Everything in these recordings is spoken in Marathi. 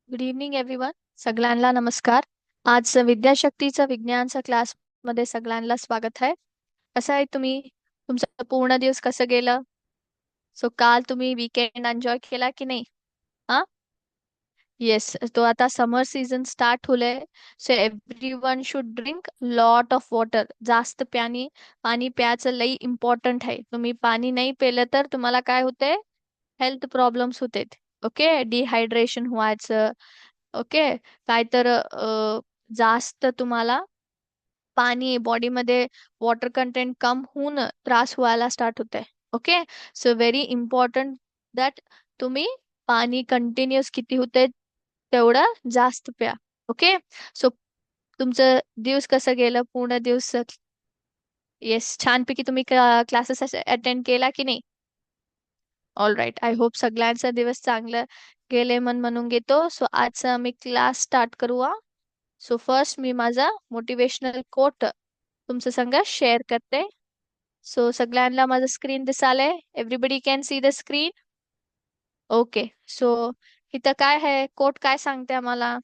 Good evening everyone. सगळ्यांना नमस्कार. आज विद्याशक्तीचा विज्ञानचा क्लास मध्ये सगळ्यांना स्वागत आहे. कसं आहे तुम्ही? तुमचा पूर्ण दिवस कसं गेलं? सो काल तुम्ही वीकेंड एन्जॉय केला की नाही? हा. येस. तो आता समर सीझन स्टार्ट होलंय. So everyone should drink lot of water. जास्त पाणी प्यायचं लई इम्पॉर्टंट आहे. तुम्ही पाणी नाही पिलं तर तुम्हाला काय होते? हेल्थ प्रॉब्लेम्स होते. ओके, डिहायड्रेशन व्हायचं. ओके. काय तर जास्त तुम्हाला पाणी बॉडीमध्ये वॉटर कंटेंट कम होऊन त्रास व्हायला स्टार्ट होते. Okay. So very important that तुम्ही पाणी कंटिन्युअस किती होते तेवढं जास्त प्या. ओके. सो तुमचं दिवस कसं गेलं पूर्ण दिवस? येस, छानपैकी तुम्ही क्लासेस अटेंड केला की नाही? All right. आय होप सगळ्यांचा दिवस चांगला गेले म्हणून घेतो. सो आजचा मी क्लास स्टार्ट करू. सो फर्स्ट मी माझा मोटिवेशनल कोट तुमच्या संग शेअर करते. सो सगळ्यांना माझं स्क्रीन दिसालय. Everybody can see the screen. Okay. So इथं काय आहे, कोट काय सांगते आम्हाला?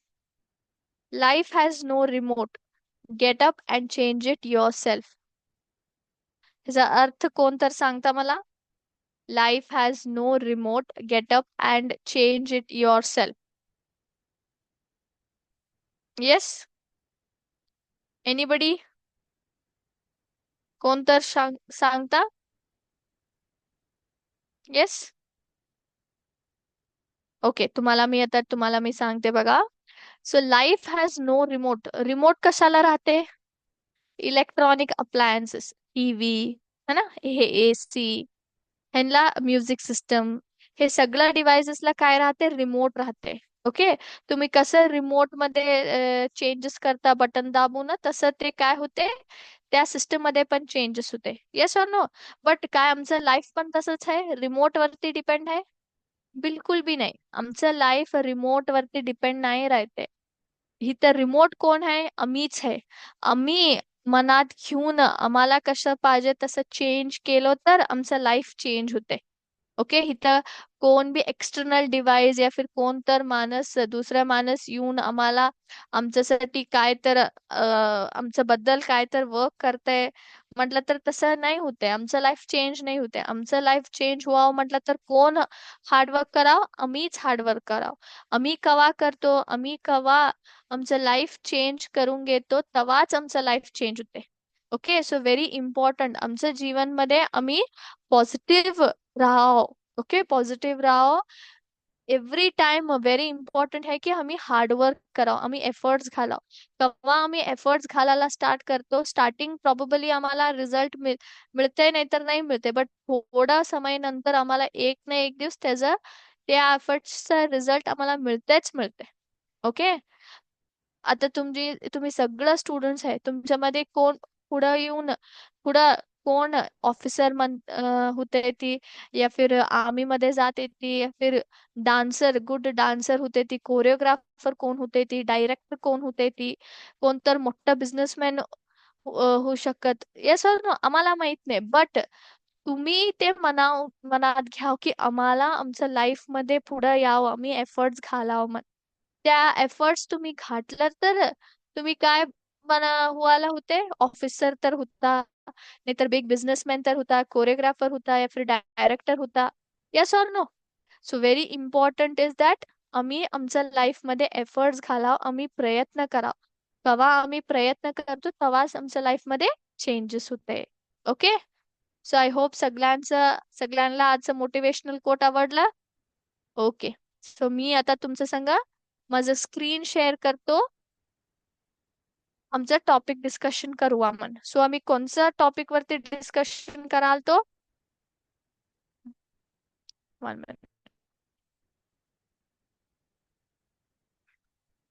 Life has no remote. Get up and change it yourself. ह्याचा अर्थ कोण तर सांगता मला? Life has no remote. Get up and change it yourself. Yes. Anybody? कोण तर सांगता? येस. ओके. तुम्हाला मी सांगते बघा. So life has no remote. Remote कशाला राहते? इलेक्ट्रॉनिक अप्लायन्सेस, टीव्ही, है ना, हे एसी, ह्यांना म्युझिक सिस्टम, हे सगळ्या डिव्हायसेसला काय राहते? रिमोट राहते. ओके. तुम्ही कसं रिमोट मध्ये चेंजेस करता बटन दाबून, तसं ते काय होते त्या सिस्टम मध्ये पण चेंजेस होते. येस और नो? बट काय आमचं लाईफ पण तसंच आहे? रिमोट वरती डिपेंड आहे? बिलकुल बी नाही. आमचं लाईफ रिमोट वरती डिपेंड नाही राहते. ही तर रिमोट कोण आहे? आम्हीच आहे. आम्ही मनात घेऊन आम्हाला कसं पाहिजे तसं चेंज केलं तर आमचं लाईफ चेंज होते. ओके. इथं कोण बी एक्सटर्नल डिव्हाइस या फिर कोण तर माणस, दुसरा माणस येऊन आम्हाला आमच्यासाठी काय तर आमच्या बद्दल काय तर वर्क करते म्हटलं तर तसं नाही होते. आमचं लाईफ चेंज नाही होते. आमचं लाईफ चेंज व्हावं म्हटलं तर कोण हार्डवर्क करावं? आम्हीच हार्डवर्क करावं. आम्ही कवा करतो? आम्ही कवा आमचं लाईफ चेंज करून घेतो तेव्हाच आमचं लाईफ चेंज होते. ओके. सो व्हेरी इम्पॉर्टंट आमच्या जीवनमध्ये आम्ही पॉझिटिव्ह राहावं. ओके, पॉझिटिव्ह राहावं. एव्हरी टाइम व्हेरी इम्पॉर्टंट आहे की आम्ही हार्डवर्क करावं, आम्ही एफर्ट्स घालावं. तेव्हा आम्ही एफर्ट्स घालायला स्टार्ट करतो. स्टार्टिंग प्रॉबेबली आम्हाला रिझल्ट मिळते नाही तर नाही मिळते, बट थोडा समय नंतर आम्हाला एक ना एक दिवस त्याचा त्या एफर्ट्सचा रिझल्ट आम्हाला मिळतेच मिळते. ओके. आता तुम्ही सगळं स्टुडंट्स आहे. तुमच्यामध्ये कोण पुढं येऊन पुढं कोण ऑफिसर होते ती, या फिर आर्मी मध्ये जाते ती, या फिर डान्सर, गुड डान्सर होते ती, कोरिओग्राफर कोण होते ती, डायरेक्टर कोण होते ती, कोण तर मोठा बिझनेसमॅन होऊ शकत. येस और नो? आम्हाला माहित नाही. बट तुम्ही ते मनात घ्या की आम्हाला आमच्या लाईफ मध्ये पुढे यावं, आम्ही एफर्ट्स घालावं. त्या एफर्ट्स तुम्ही घातलं तर तुम्ही काय व्हायला होते? ऑफिसर तर होता, नाहीतर बिग बिझनेसमॅन तर होता, कोरिओग्राफर होता, या फिर डायरेक्टर होता. येस और no? So very important is that आम्ही आमच्या लाईफ मध्ये एफर्ट्स घालाव, आम्ही प्रयत्न कराव. जेव्हा आम्ही प्रयत्न करतो तेव्हाच आमच्या लाईफ मध्ये चेंजेस होते. ओके. सो आय होप सगळ्यांना आजचं मोटिवेशनल कोट आवडला. ओके. सो मी आता तुमच्या संग माझं स्क्रीन शेअर करतो. आमचं टॉपिक डिस्कशन करू आपण. सो आम्ही कोणत्या टॉपिक वरती डिस्कशन कराल तो? 1 मिनिट.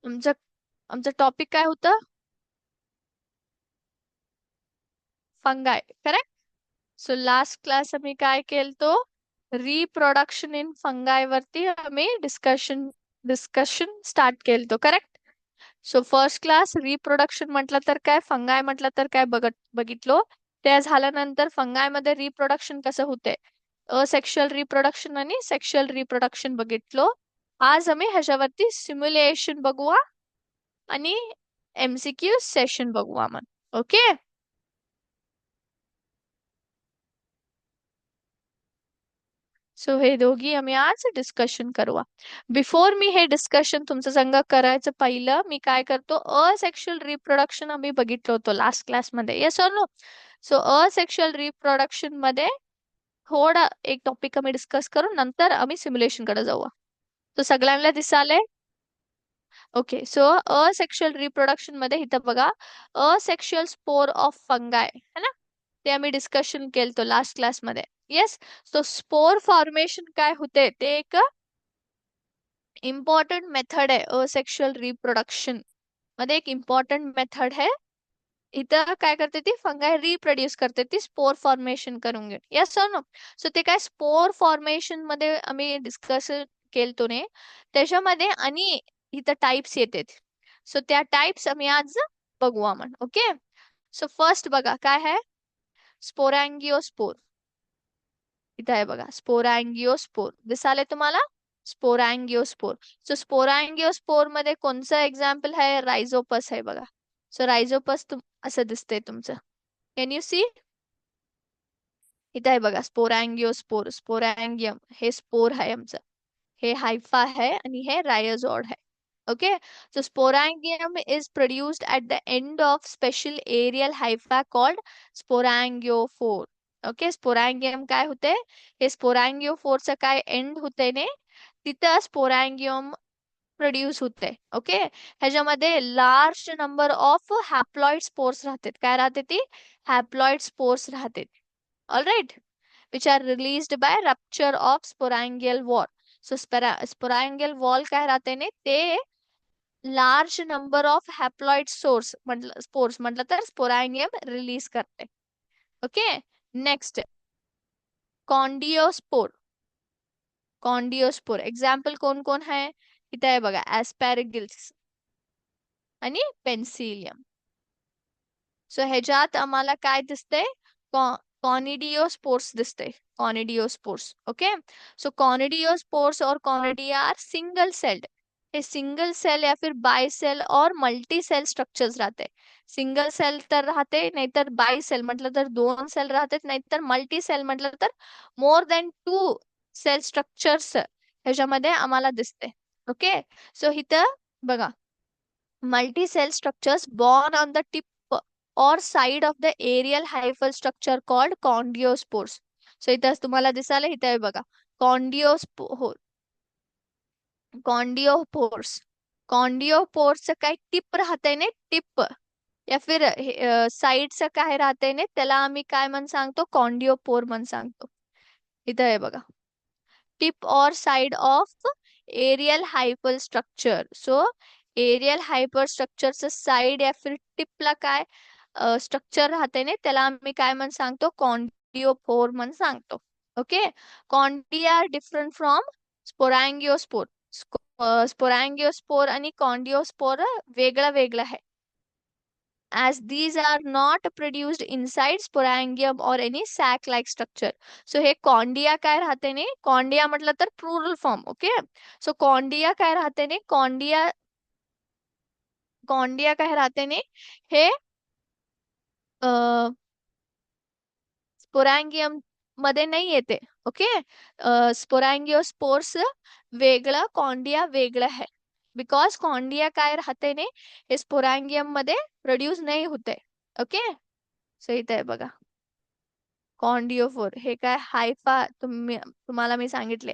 आमचं आमचं टॉपिक काय होतं? फंगाय, करेक्ट. सो लास्ट क्लास आम्ही काय केलतो? रिप्रोडक्शन इन फंगाय वरती आम्ही डिस्कशन स्टार्ट केलतो, correct. So first class reproduction म्हटलं तर काय, फंगाय म्हटलं तर काय बघितलो. त्या झाल्यानंतर फंगाय मध्ये रिप्रोडक्शन कसं होते, असेक्शुअल रिप्रोडक्शन आणि सेक्शुअल रिप्रोडक्शन बघितलो. आज आम्ही ह्याच्यावरती सिम्युलेशन बघूया आणि MCQ सेशन बघूया मग. ओके. सो हे दोघी आम्ही आज डिस्कशन करूया. बिफोर मी हे डिस्कशन तुमच्या संग करायचं पहिलं मी काय करतो, असेक्शुअल रिप्रोडक्शन आम्ही बघितलं होतं लास्ट क्लासमध्ये. Yes or no? So asexual reproduction मध्ये थोडा एक टॉपिक आम्ही डिस्कस करू, नंतर आम्ही सिम्युलेशन कडे जाऊया. तो सगळ्यांना दिसाले? ओके. सो असेक्शुअल रिप्रोडक्शन मध्ये इथं बघा, असेक्शुअल स्पोर ऑफ फंगाय है ना, ते आम्ही डिस्कशन केलं लास्ट क्लासमध्ये. येस. सो स्पोर फॉर्मेशन काय होते ते एक इम्पॉर्टंट मेथड आहे असेक्शुअल रिप्रोडक्शन मध्ये. एक इम्पॉर्टंट मेथड है. इथं काय करते ती फंगाय रिप्रोड्यूस करते ती स्पोर फॉर्मेशन करून घेऊन. Yes sir no? सो ते काय स्पोर फॉर्मेशन मध्ये आम्ही डिस्कस केलतो ने, त्याच्यामध्ये आणि इथं टाइप्स येतात. सो त्या टाइप्स आम्ही आज बघूया म्हण. ओके. सो फर्स्ट बघा काय आहे, स्पोरॅन्गिओस्पोर. इथं आहे बघा, स्पोरॅन्गिओस्पोर दिसाले तुम्हाला? स्पोरॅन्गिओस्पोर. सो स्पोरॅन्गिओस्पोर मध्ये कोणचं एक्झाम्पल आहे? रायझोपस आहे बघा. सो रायझोपस असं दिसतंय तुमचं. Can you see? इथं आहे बघा, स्पोरॅन्गिओस्पोर. स्पोरॅन्गियम हे स्पोर आहे आमचं, हे हायफा है आणि हे रायोजोड है. Okay. So sporangium is produced at the end of special aerial hypha called sporangiophore. Okay. Sporangium काय होते, हे स्पोरॅन्गिओफोरचं काय एंड होते ने, तिथं स्पोरॅन्गियम प्रोड्यूस होते. ओके. ह्याच्यामध्ये large number of haploid spores राहतात. काय राहते ती? हॅप्लॉइड स्पोर्स राहते. Alright. which are released by rupture of sporangial wall. So sporangial wall काय राहते ने, ते large number of haploid spores म्हटलं तर स्पोरॅनियम रिलीज करते. ओके. नेक्स्ट, कॉन्डिओस्पोर. कॉन्डिओस्पोर एक्झाम्पल कोण कोण आहे? इथे आहे बघा, ऍस्पॅरगिल्स आणि पेन्सिलियम. सो ह्याच्यात आम्हाला काय दिसते? कॉनिडिओस्पोर्स दिसते. कॉनिडिओस्पोर्स. ओके. सो कॉनिडिओस्पोर्स और कॉनिडिया आर सिंगल सेल्ड. हे सिंगल सेल या फिर बाय सेल और मल्टी सेल स्ट्रक्चर्स राहते. सिंगल सेल तर राहते, नाहीतर बाय सेल म्हटलं तर दोन सेल राहते, नाहीतर मल्टी सेल म्हटलं तर मोर दॅन 2 सेल स्ट्रक्चर्स ह्याच्यामध्ये आम्हाला दिसते. ओके. सो इथं बघा, multi cell structures born on the tip or side of the aerial hyphal structure called condyiospores. So इथं तुम्हाला दिसायला, इथं आहे बघा, कॉन्डिओस्पोर. कॉन्डिओपोर्स. कॉन्डिओपोर्सचं काय टिप राहते ने, टिप या फिर साईडचं काय राहते ने, त्याला आम्ही काय म्हण सांगतो? कॉन्डिओपोर म्हण सांगतो. इथं आहे बघा, टिप और side of aerial hyper structure. So aerial hyper स्ट्रक्चरचं साइड या फिर टिपला काय स्ट्रक्चर राहते ने, त्याला आम्ही काय म्हण सांगतो? कॉन्डिओपोर म्हण सांगतो. Okay. Conidia different from sporangiospore. Sporangiospore आणि कॉन्डिओस्पोर वेगळं वेगळं आहे, as these are not produced inside sporangium or any sac like structure. So हे कॉन्डिया काय राहते ने, कॉन्डिया म्हटलं तर प्लुरल फॉर्म. ओके. सो कॉन्डिया काय राहते ने, कॉन्डिया कॉन्डिया काय राहते ने, हे स्पोरॅन्गियम मध्ये नाही येते. ओके. स्पोरॅन्गिओस्पोर्स वेगळं, कॉन्डिया वेगळं आहे. बिकॉज कॉन्डिया काय राहते ने, हे स्पोरॅन्गियम मध्ये प्रोड्यूस नाही होते. ओके. सो इथे आहे बघा, कॉन्डिओफोर हे काय हायफा, तुम्हाला मी सांगितले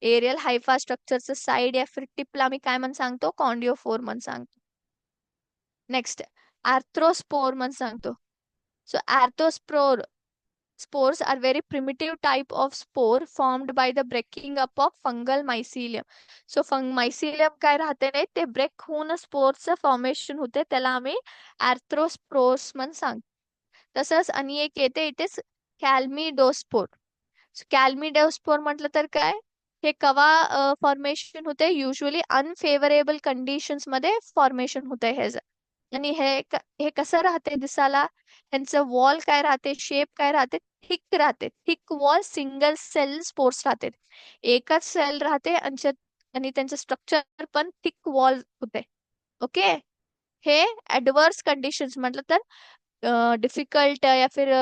एरियल हायफा स्ट्रक्चरचं साइड या फिर टिपला मी काय म्हण सांगतो? कॉन्डिओफोर म्हण सांगतो. नेक्स्ट, आर्थ्रोस्पोर म्हण सांगतो. So arthrospore spores are very primitive type of spore formed by the breaking up of fungal mycelium. So mycelium काय राहते नाही, ते ब्रेक होऊन स्पोरचं फॉर्मेशन होते, त्याला आम्ही आर्थ्रोस्पोर्स म्हण सांगतो. तसंच आणि एक येते, इट इज कॅल्मिडोस्पोर. कॅल्मिडोस्पोर म्हटलं तर काय, हे कवा फॉर्मेशन होते? युजली अनफेवरेबल कंडिशन्स मध्ये फॉर्मेशन होते ह्याचं. आणि हे कसं राहते दिसाला? ह्यांचं वॉल काय राहते, शेप काय राहते? थिक राहते. Thick wall single cell spores राहते. एकच सेल राहते आणि आणि त्यांचं स्ट्रक्चर पण थिक वॉल होते. ओके. हे ऍडवर्स कंडिशन्स म्हटलं तर डिफिकल्ट या फिर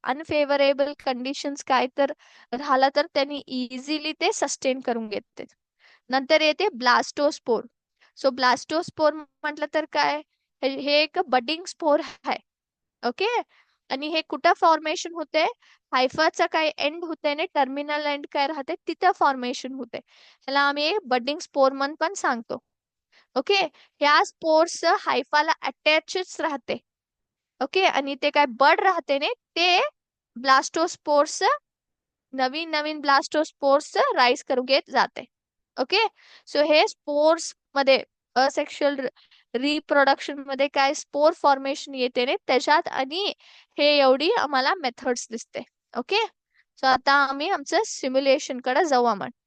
अनफेवरेबल कंडिशन्स काय तर राहिला तर त्यांनी इझिली ते सस्टेन करून घेते. नंतर येते ब्लास्टोस्पोर. सो ब्लास्टोस्पोर म्हटलं तर काय, हे एक बडिंग स्पोर आहे. ओके. आणि हे कुठं फॉर्मेशन होते, हायफाचा काय एंड होते ना, टर्मिनल एंड काय राहते तिथं फॉर्मेशन होते. ह्याला आम्ही बडिंग स्पोर म्हणून पण सांगतो. ओके. ह्या स्पोर्स हायफाला अटॅचच राहते. ओके. आणि ते काय बड राहते ने ते ब्लास्टोस्पोर्स, नवीन नवीन ब्लास्टोस्पोर्स राईज करून घेत जाते. ओके. सो हे स्पोर्स मध्ये असेक्शुअल रिप्रोडक्शन मध्ये काय स्पोर फॉर्मेशन येते ने त्याच्यात, आणि हे एवढी आम्हाला मेथड्स दिसते. ओके. सो आता आम्ही आमचं सिम्युलेशन कडे जाऊ आम्हाला.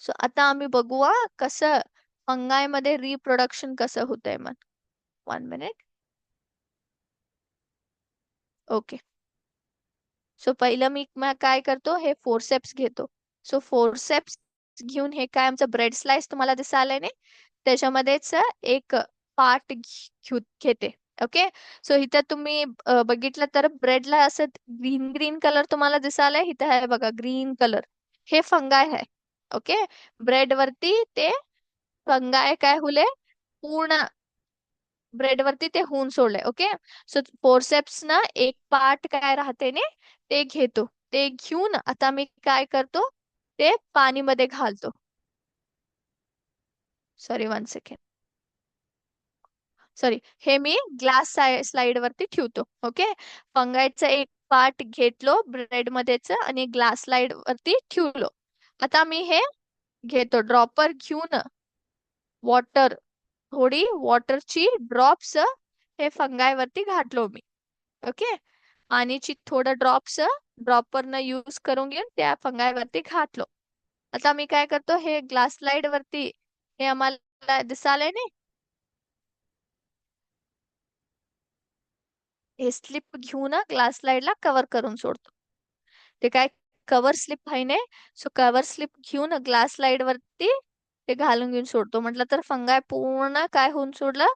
सो आता आम्ही बघूया कसं फंगाय मध्ये रिप्रोडक्शन कसं होतंय मग. 1 मिनिट. ओके. सो पहिलं मी काय करतो, हे फोरसेप्स घेतो. सो फोरसेप्स घेऊन हे काय आमचं ब्रेड स्लाइस तुम्हाला दिसायलंय ना, त्याच्यामध्येच एक पार्ट घेते. ओके. सो इथं तुम्ही बघितलं तर ब्रेडला असं ग्रीन ग्रीन कलर तुम्हाला दिसायलाय, इथं आहे बघा ग्रीन कलर. हे फंगाय आहे. ओके. ब्रेड वरती ते फंगाय काय हुले पूर्ण ब्रेड वरती ते होऊन सोडलंय. ओके. सो फोरसेप्स ना एक पार्ट काय राहते ने ते घेतो. ते घेऊन आता मी काय करतो, ते पाणीमध्ये घालतो. Sorry, 1 second. सॉरी, हे मी ग्लास स्लाइड वरती ठेवतो. ओके. फंगायचं एक पार्ट घेतलो ब्रेड मध्येच आणि ग्लास स्लाइड वरती ठेवलो. आता मी हे घेतो ड्रॉपर घेऊन वॉटर, थोडी वॉटरची ड्रॉप्स हे फंगाय वरती घातलो मी. ओके. पाणीची थोडं ड्रॉप्स ड्रॉपर न यूज करून घेऊन त्या फंगाय वरती घातलो. आता मी काय करतो, हे ग्लास स्लाइड वरती हे आम्हाला दिसालंय ना, हे स्लिप घेऊन ग्लास स्लाइड ला कव्हर करून सोडतो. ते काय कव्हर स्लिप आहे ना, सो कव्हर स्लिप घेऊन ग्लास स्लाइड वरती ते घालून घेऊन सोडतो. म्हटलं तर फंगाय पूर्ण काय होऊन सोडलं,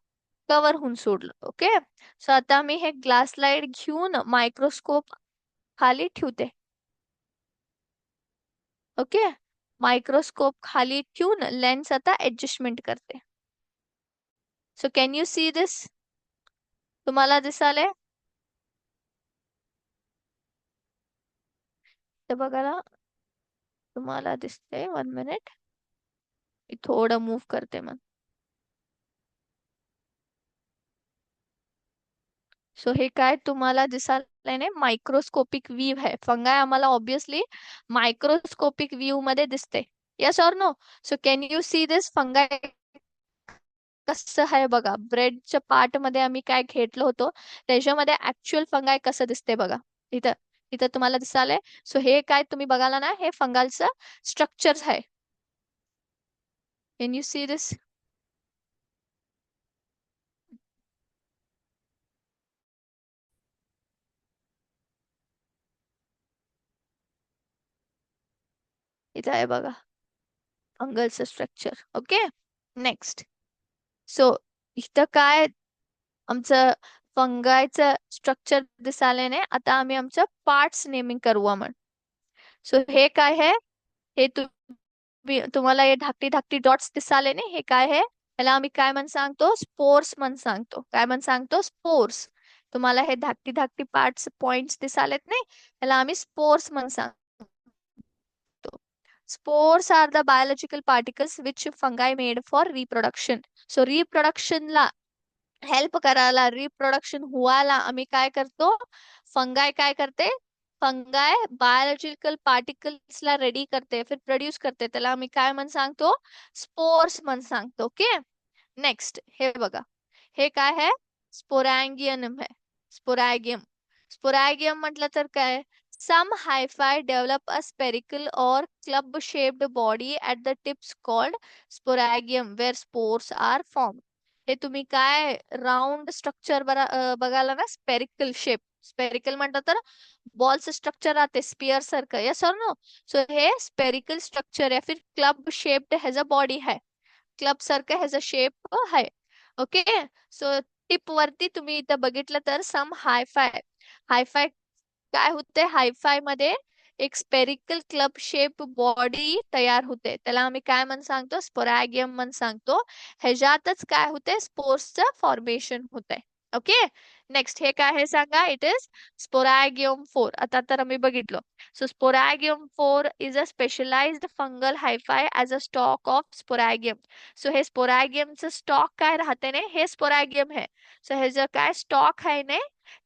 कव्हर होऊन सोडलं. ओके. सो आता मी हे ग्लास स्लाइड घेऊन मायक्रोस्कोप खाली ठेवते. ओके. मायक्रोस्कोप खाली ठेवून लेन्स आता ऍडजस्टमेंट करते. सो कॅन यू सी दिस, तुम्हाला दिसाले ते बघायला, तुम्हाला दिसते. 1 मिनिट, मी थोडं मूव करते मग. सो हे काय तुम्हाला दिसायलंय ना, मायक्रोस्कोपिक व्ह्यू आहे. फंगाय आम्हाला ऑब्विसली मायक्रोस्कोपिक व्ह्यू मध्ये दिसते. Yes or no. So can you see this fungi कसं आहे बघा. ब्रेडच्या पार्ट मध्ये आम्ही काय घेतलं होतो त्याच्यामध्ये ऍक्च्युअल फंगाय कसं दिसते बघा. इथं इथं तुम्हाला दिसालंय. सो हे काय तुम्ही बघाला ना, हे फंगालचं स्ट्रक्चर आहे. कॅन यू सी दिस. इथं आहे बघा फंगलचं स्ट्रक्चर. ओके. नेक्स्ट. सो इथं काय आमचं फंगायचं स्ट्रक्चर दिसायलंय ने, आता आम्ही आमचं पार्ट्स नेमिंग करूया म्हण. सो हे काय आहे, हे तुम्हाला हे धाकटी धाकटी डॉट्स दिसाले ने, हे काय आहे, याला आम्ही काय म्हण सांगतो, स्पोर्स म्हण सांगतो. काय म्हण सांगतो, स्पोर्स. तुम्हाला हे धाकटी धाकटी पार्ट्स पॉइंट्स दिसालेत नाही, याला आम्ही स्पोर्स म्हण सांगतो. Spores are the biological particles which fungi made for reproduction. So reproduction ला हेल्प करायला, रिप्रोडक्शन व्हायला आम्ही काय करतो, फंगाय काय करते, फंगाय बायोलॉजिकल पार्टिकल्स ला रेडी करते, फिर प्रोड्यूस करते. त्याला आम्ही काय म्हण सांगतो, स्पोर्स म्हण सांगतो. ओके. नेक्स्ट हे बघा, हे काय आहे, स्पोरॅंगियम है. स्पोरॅगियम. स्पोरॅगियम म्हटलं तर काय, some hyphae develop a spherical or club shaped body at the tips called sporangium where spores are formed. हे तुम्ही काय राउंड स्ट्रक्चर बघायला ना, स्पेरिकल शेप. स्पेरिकल म्हटलं तर बॉलचं स्ट्रक्चर राहते स्पियर सारखं, यस और नो? सो हे स्पेरिकल स्ट्रक्चर या फिर क्लब शेप्ड ह्याचा बॉडी आहे, क्लब सारखं ह्याचा शेप आहे. ओके. सो टिप वरती तुम्ही इथं बघितलं तर सम हायफाय. हायफाय काय होते, हायफाय मध्ये एक स्पेरिकल क्लब शेप बॉडी तयार होते, त्याला आम्ही काय म्हण सांगतो, स्पोरॅगियम म्हण सांगतो. ह्याच्यातच काय होते, स्पोर्सचं फॉर्मेशन होते. ओके. नेक्स्ट हे काय आहे सांगा, इट इज स्पोरॅगियम फोर. आता तर आम्ही बघितलो. So sporangiophore is a specialised fungal hyphae as a stalk of sporangium. So हे स्पोरॅगियमचं स्टॉक काय राहते ने, हे स्पोरॅगियम आहे. सो हे जर काय स्टॉक आहे ने,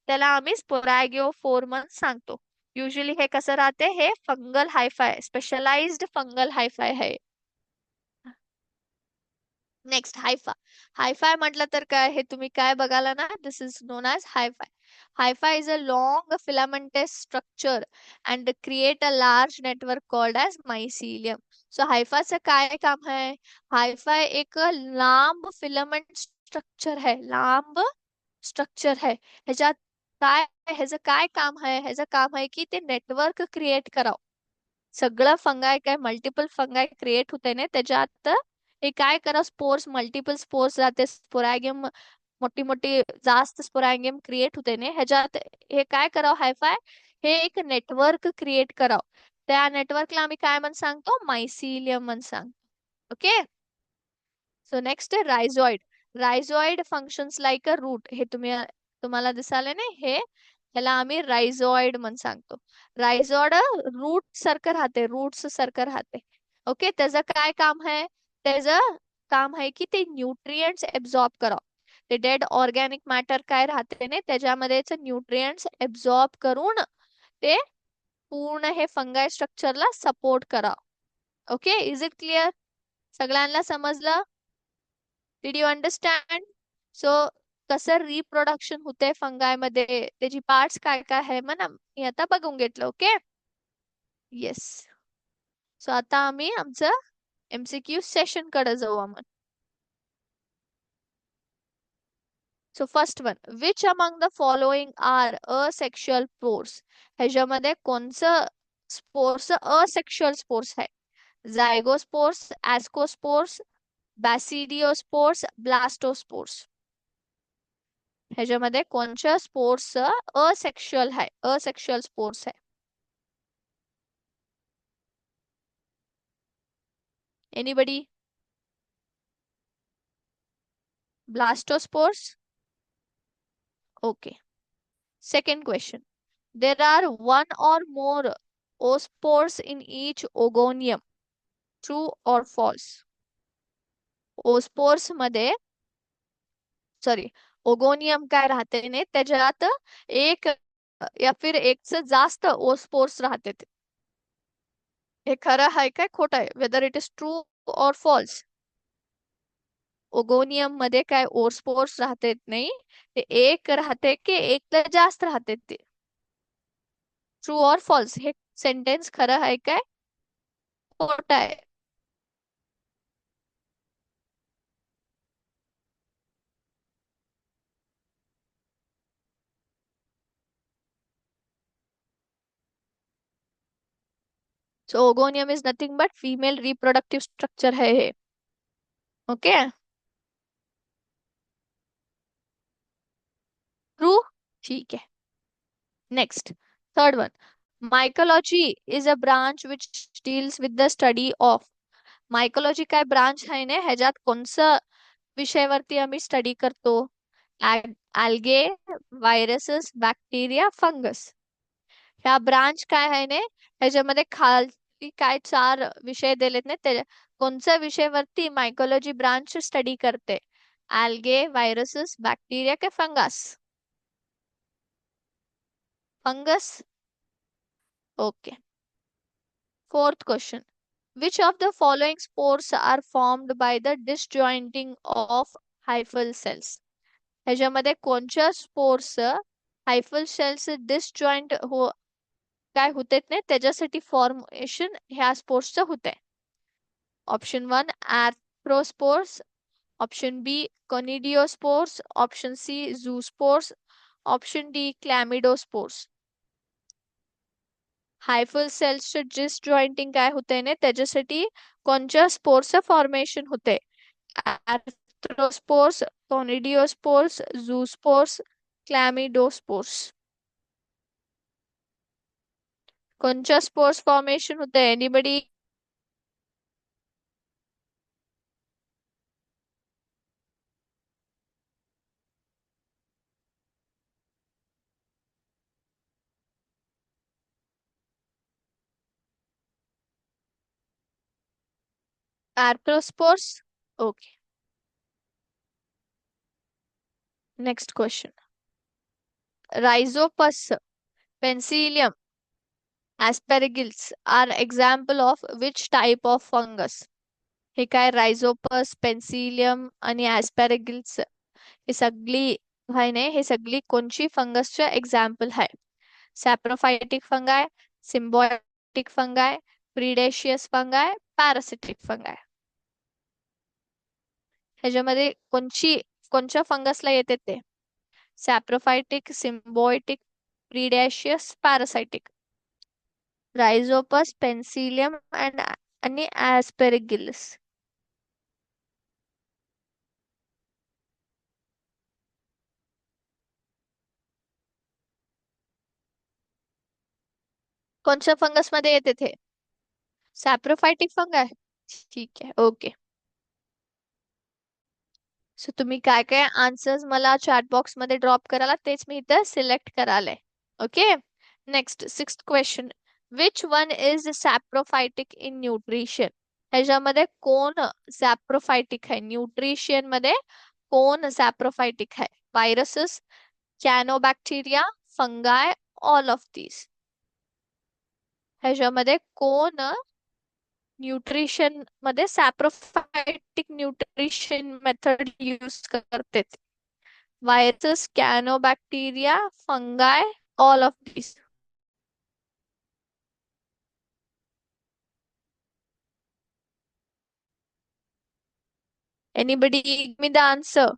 त्याला आम्ही स्पोरॅगिओ फोर म्हणून सांगतो. युजली हे कसं राहते, हे fungal hyphae, specialised fungal hyphae आहे. Next hypha. हायफाय म्हटलं तर काय, हे तुम्ही काय बघाला ना, this is known as hyphae. Hyphae is a long filamentous structure and create a large network called as mycelium. So हायफाचं काय काम आहे, हायफाय एक लांब फिलामेंट स्ट्रक्चर है, लांब स्ट्रक्चर है. ह्याच्यात काय, ह्याचं काय काम आहे, ह्याचं काम आहे की ते नेटवर्क क्रिएट करावं. सगळं फंगाय काय मल्टिपल फंगाय क्रिएट होते ना त्याच्यात, हे काय करा, स्पोर्स मल्टिपल स्पोर्स जाते, स्पोरॅगियम मोठी मोठी जास्त स्पोरॅगियम क्रिएट होते ना ह्याच्यात. हे काय करावं हायफाय, हे एक नेटवर्क क्रिएट करावं. त्या नेटवर्कला आम्ही काय म्हणून सांगतो, मायसिलियम म्हणून सांगतो. ओके. सो नेक्स्ट आहे रायझॉइड. रायझॉइड फंक्शन्स लाईक अ रूट. हे तुम्हाला दिसाले ना, हे ह्याला आम्ही रायझॉइड म्हणून सांगतो. रायझॉइड रूट सारखं राहते, रूट्स सारखं राहते. ओके. त्याचं काय काम आहे, त्याचं काम आहे की ते न्यूट्रिएंट्स एब्झॉर्ब करावं. ते डेड ऑर्गॅनिक मॅटर काय राहते ना त्याच्यामध्येच न्यूट्रिएंट्स एब्झॉर्ब करून ते पूर्ण हे फंगाय स्ट्रक्चरला सपोर्ट करावं. ओके. Is it clear? सगळ्यांना समजलं? Did you understand? सो कसं रिप्रोडक्शन होते फंगाय मध्ये, त्याची पार्ट्स काय काय आहे म्हणा मी आता बघून घेतलं. ओके. येस. सो आता आम्ही आमचं एमसीक्यू सेशन कडे जाऊ आपण. So first one, which among the following are asexual spores. ह्याच्यामध्ये कोणचं स्पोर्स असेक्शुअल स्पोर्स आहे, झायगोस्पोर्स, ऍस्कोस्पोर्स, बॅसिडिओस्पोर्स, ब्लास्टोस्पोर्स. ह्याच्यामध्ये कोणत्या स्पोर्स असेक्शुअल आहे, असेक्शुअल स्पोर्स आहे? Anybody? Blastospores. Okay. Second question. There are one or more oospores in each ogonium. True or false? ओस्पोर्स मध्ये, सॉरी, ओगोनियम काय राहते ने त्याच्यात एक या फिर एकच जास्त ओस्पोर्स राहते. हे खरं आहे काय खोटं आहे, वेदर इट इज ट्रू और फॉल्स? ओगोनियम मध्ये काय ओस्पोर्स राहते नाही, ते एक राहते की एक जास्त राहते ते? ट्रू और फॉल्स, हे सेंटेन्स खरं आहे काय खोटं आहे? So oogonium is nothing but female reproductive structure है ये. ओके. ट्रू. ठीक है. Next, third one. Mycology is a branch which deals with the study of. Mycology काय ब्रांच आहे ना ह्याच्यात कोणचं विषयावरती आम्ही स्टडी करतो? Algae, viruses, bacteria, fungus. ह्या ब्रांच काय आहे ने ह्याच्यामध्ये खाली काय चार विषय दिलेत ना, त्या कोणत्या विषयावरती मायकोलॉजी ब्रांच स्टडी करते? Algae, viruses, bacteria K fungus? Fungus. Okay. Fourth question. Which of the following spores are formed by the disjointing of hyphal cells? ह्याच्यामध्ये कोणत्या स्पोर्स हायफल सेल्स डिसजॉईंट काय होते नाही त्याच्यासाठी फॉर्मेशन ह्या स्पोर्सचं होते? Option 1 arthrospores, option B conidiospores, option C zoospores, option D chlamydospores. Hyphal सेल्सचं जिस्ट जॉईंटिंग काय होतंय ना त्याच्यासाठी कोणत्या स्पोर्सचं फॉर्मेशन होते? आर्थ्रोस्पोर्स, कॉनिडिओस्पोर्स, झूस्पोर्स, क्लॅमिडोस्पोर्स. कोणत्या स्पोर्स फॉर्मेशन होते? Anybody? Arthrospores. Okay. Next question. Rhizopus, Penicillium, Aspergillus are example of which type of fungus? हे काय रायझोपस, पेन्सिलियम आणि ॲस्पॅरगिल्स हे सगळी आहे नाही, हे सगळी कोणची फंगसच्या एक्झाम्पल आहे? Saprophytic fungi, symbiotic fungi, predacious fungi, parasitic fungi. ह्याच्यामध्ये कोणच्या फंगसला येते ते? Saprophytic, symbiotic, predacious, parasitic. Rhizopus, Penicillium आणि ॲस्पेरगिलस. कोणत्या फंगस मध्ये येते ते? सॅप्रोफायटिक फंगाय. ठीक आहे, ओके. सो तुम्ही काय काय आन्सर्स मला चॅट बॉक्स मध्ये ड्रॉप कराला तेच मी इथं सिलेक्ट कराले. Okay. Next 6th question. Which one is saprophytic in nutrition? ह्याच्यामध्ये कोण सॅप्रोफायटिक आहे? न्यूट्रिशन मध्ये कोण सॅप्रोफायटिक आहे? Viruses, cyanobacteria, fungi, all of these. ह्याच्यामध्ये कोण न्यूट्रिशन मध्ये सॅप्रोफायटिक न्यूट्रिशन मेथड यूज करते? Viruses, cyanobacteria, fungi, all of these. Anybody give me the answer?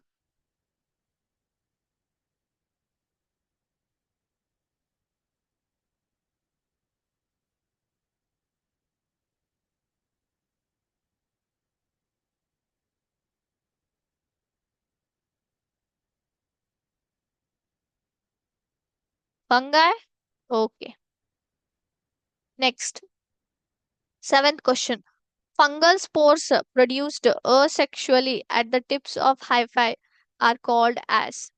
Fungi? Okay. Next. 7th question. Fungal spores produced asexually at the tips of hyphae are called as.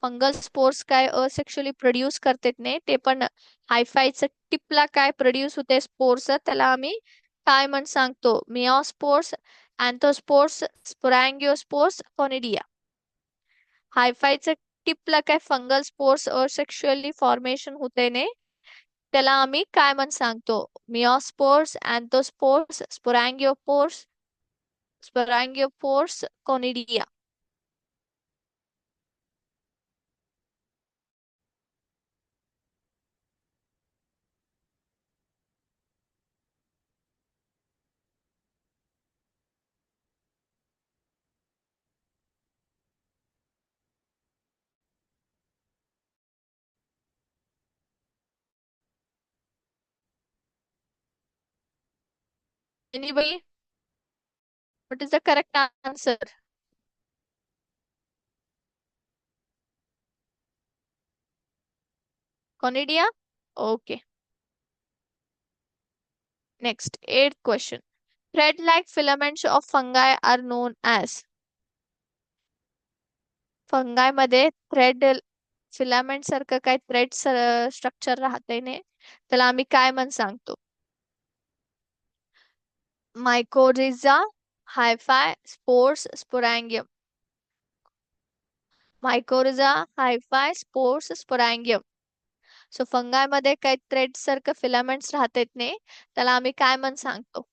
Fungal spores काय असेक्शुअली प्रोड्यूस करतात नाही ते पण हायफायचं टिपला काय प्रोड्यूस होते स्पोर्स त्याला आम्ही काय म्हण सांगतो? मिओस्पोर्स, अँथोस्पोर्स, स्पोरँगिओस्पोर्स, कॉनिडिया. हायफायचं टिपला काय फंगल स्पोर्स असेक्शुअली फॉर्मेशन होते ने त्याला आम्ही काय म्हण सांगतो? मिओस्पोर्स, अँथोस्पोर्स, स्पोरँगिओपोर्स, conidia. Anybody? What is the correct answer? Conidia? Okay. Next, 8th question. Thread-like filaments of fungi are known as. फंगाय मध्ये थ्रेड फिलामेंट सारखं काय थ्रेड स्ट्रक्चर राहते ने त्याला आम्ही काय म्हण सांगतो? Mycorrhiza, hyphae, spores, sporangium. Mycorrhiza, hyphae, spores, sporangium. So fungi मध्ये काही थ्रेड सारखं फिलामेंट्स राहतात ने त्याला आम्ही काय म्हण सांगतो?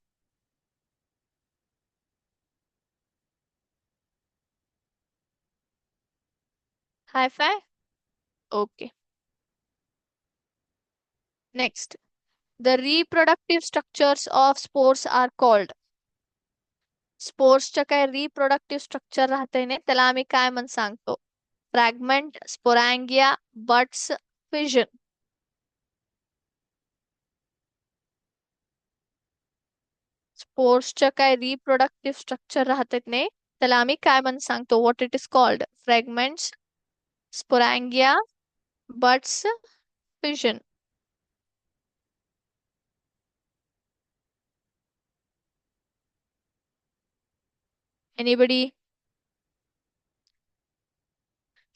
Hyphae. Okay. Next. The reproductive structures of spores are called. स्पोर्सच्या काय रिप्रोडक्टिव्ह स्ट्रक्चर राहते ने त्याला आम्ही काय म्हण सांगतो? Fragment, sporangia, buds, fission. स्पोर्सच्या काय रिप्रोडक्टिव्ह स्ट्रक्चर राहतात नाही, त्याला आम्ही काय म्हणून सांगतो? What it is called? Fragments, sporangia, buds, fission. Anybody?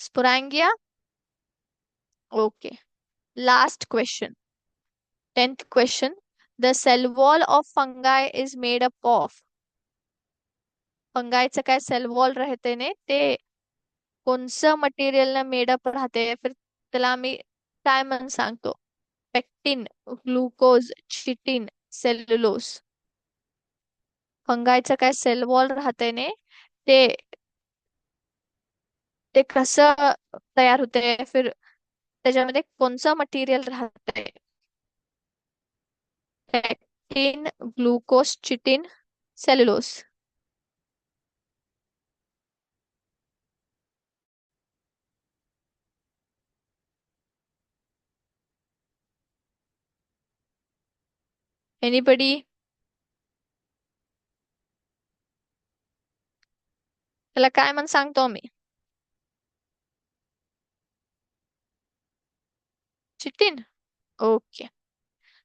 Sporangia. Okay. Last question, 10th question. The cell wall of fungi is made up of. फंगाईचं काय सेल वॉल राहते ने ते कोणचं मटेरियल ना मेडअप राहते, फिर त्याला आम्ही काय म्हणून सांगतो? Pectin, glucose, chitin, cellulose. फंगाईचं काय सेल वॉल राहते ने ते ते कसं तयार होते, फिर त्याच्यामध्ये कोणचं मटेरियल राहते? Pectin, glucose, chitin, cellulose. Anybody? त्याला काय म्हणून सांगतो मी? चिटिन. ओके.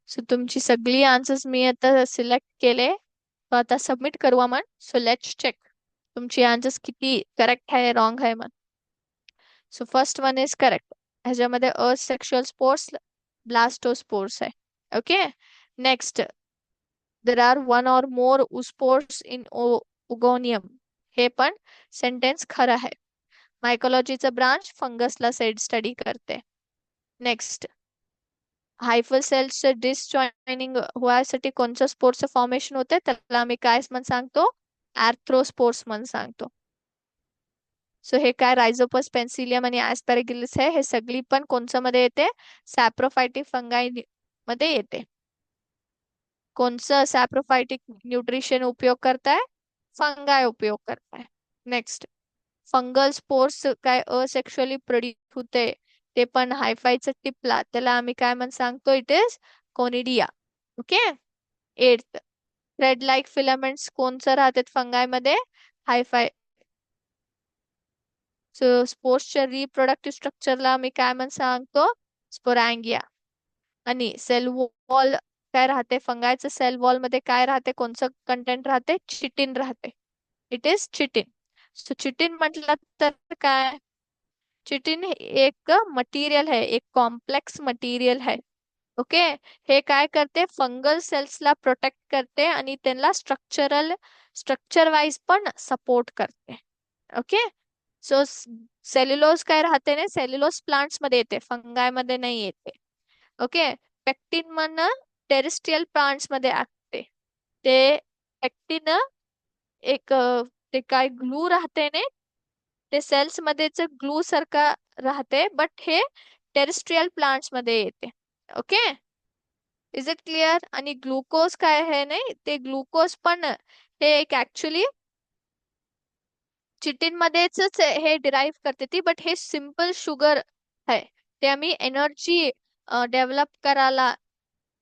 सो तुमची सगळी आन्सर्स मी आता सिलेक्ट केले, तो आता सबमिट करू आपण. सो लेट्स चेक तुमची आन्सर्स किती करेक्ट आहे, रॉंग आहे मन. So first one is correct. ह्याच्यामध्ये असेक्शुअल स्पोर्स, ब्लास्टोस्पोर्स आहे. Okay. Next, there are one और मोर स्पोर्स इन ओगोनियम. हे पण सेंटेन्स खरं आहे. मायकोलॉजीचं ब्रांच फंगसला सेड स्टडी करते. नेक्स्ट, हायफल सेल्सचं डिसजॉइनिंग होण्यासाठी कोणतं स्पोर्सचं फॉर्मेशन होते, त्याला आम्ही काय म्हणून सांगतो? आर्थ्रोस्पोर्स म्हणून सांगतो. सो हे काय रायझोपस, पेन्सिलियम आणि ऍस्पॅरगिलिस आहे, हे सगळी पण कोणचं मध्ये येते? सॅप्रोफायटिक फंगाई मध्ये येते. कोणचं सॅप्रोफायटिक न्यूट्रिशन उपयोग करताय? फंगाय उपयोग करताय. नेक्स्ट, फंगल स्पोर्स काय असेक्शुअली प्रोड्यूस होते, ते पण हायफायचं टिपला, त्याला आम्ही काय म्हणून सांगतो? It is conidia. Okay. 8th, thread like filaments कोणचं राहतात फंगाय मध्ये? हायफाय. सो स्पोर्सच्या रिप्रोडक्टिव्ह स्ट्रक्चरला आम्ही काय म्हणून सांगतो? स्पोरॅंगिया. आणि सेल वॉल काय राहते? फंगायचं सेल वॉल मध्ये काय राहते? कोणचं कंटेंट राहते? चिटिन राहते. It is chitin. So chitin म्हटलं तर काय? चिटिन एक मटेरियल है, एक कॉम्प्लेक्स मटेरियल है. ओके. हे काय करते? फंगल सेल्सला प्रोटेक्ट करते आणि त्यांना स्ट्रक्चर वाईज पण सपोर्ट करते. ओके. सो सेल्युलोज काय राहते ने? सेल्युलोज प्लांट्स मध्ये येते, फंगाय मध्ये नाही येते. ओके. पेक्टिन मन टेरेस्ट्रियल प्लांट्स मध्ये असते. ते पेक्टिन एक ते काय ग्लू राहते ने, ते सेल्स मध्येच ग्लू सारखा राहते, बट हे टेरेस्ट्रियल प्लांट्स मध्ये येते. ओके. Is it clear? आणि ग्लुकोज काय आहे नाही, ते ग्लुकोज पण हे एक ऍक्च्युली चिटिन मध्येच हे डिराईव्ह करते ती, बट हे सिंपल शुगर आहे. ते आम्ही एनर्जी डेव्हलप करायला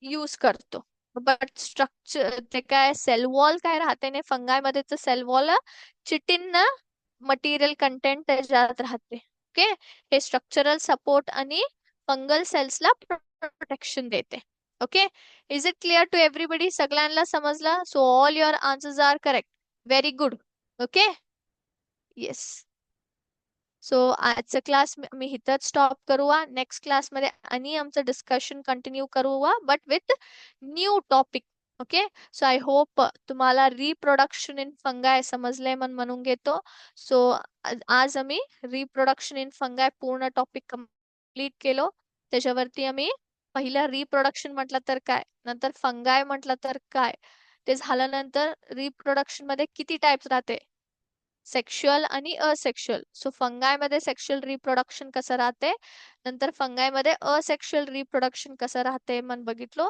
यूज करतो. बट स्ट्रक्चर ते काय सेल वॉल काय राहते ने फंगाय मध्येच cell wall chitin material content त्याच्यात राहते. ओके. हे स्ट्रक्चरल सपोर्ट आणि फंगल सेल्सला प्रोटेक्शन देते. Okay. Is it clear to everybody? सगळ्यांना समजलं? So all your answers are correct. Very good. Okay. Yes. So आजचा क्लास मी इथंच स्टॉप करूया. नेक्स्ट क्लासमध्ये आणि आमचं डिस्कशन कंटिन्यू करूया, but with new topic. Okay. So I hope तुम्हाला रिप्रोडक्शन इन फंगाय समजलंय म्हणून घेतो. सो आज आम्ही रिप्रोडक्शन इन फंगाय पूर्ण टॉपिक कम्प्लीट केलो. त्याच्यावरती आम्ही पहिला रिप्रोडक्शन म्हटलं तर काय, नंतर फंगाय म्हटलं तर काय, ते झाल्यानंतर रिप्रोडक्शन मध्ये किती टाइप्स राहते? सेक्शुअल आणि असेक्शुअल. सो फंगाय मध्ये सेक्शुअल रिप्रोडक्शन कसं राहते, नंतर फंगाय मध्ये असेक्शुअल रिप्रोडक्शन कसं राहते मन बघितलो.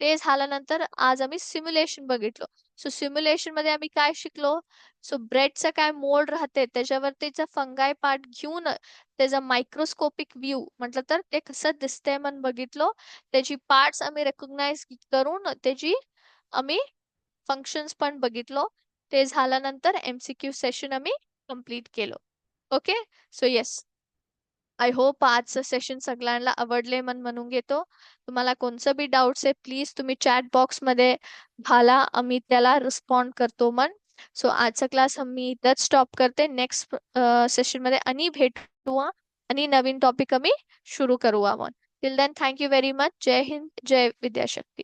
ते झाल्यानंतर आज आम्ही सिम्युलेशन बघितलो. सो सिम्युलेशन मध्ये आम्ही काय शिकलो? सो ब्रेडचं काय मोल्ड राहते त्याच्यावर त्याचा फंगाई पार्ट घेऊन त्याचा मायक्रोस्कोपिक व्ह्यू म्हटलं तर ते कसं दिसतंय म्हणून बघितलो. त्याची पार्ट्स आम्ही रेकॉग्नाइज करून त्याची आम्ही फंक्शन्स पण बघितलो. ते झाल्यानंतर MCQ सेशन आम्ही कंप्लीट केलो. Okay. So yes, I hope आजचं सेशन सगळ्यांना आवडले म्हणून घेतो. तुम्हाला कोणचं बी डाऊट्स आहे प्लीज तुम्ही चॅट बॉक्स मध्ये घाला, आम्ही त्याला रिस्पॉन्ड करतो मन. सो आजचा क्लास आम्ही इथंच स्टॉप करते. नेक्स्ट सेशन मध्ये आणि भेटू आणि नवीन टॉपिक आम्ही सुरू करू मग. Till then thank you very much. जय हिंद, जय विद्याशक्ती.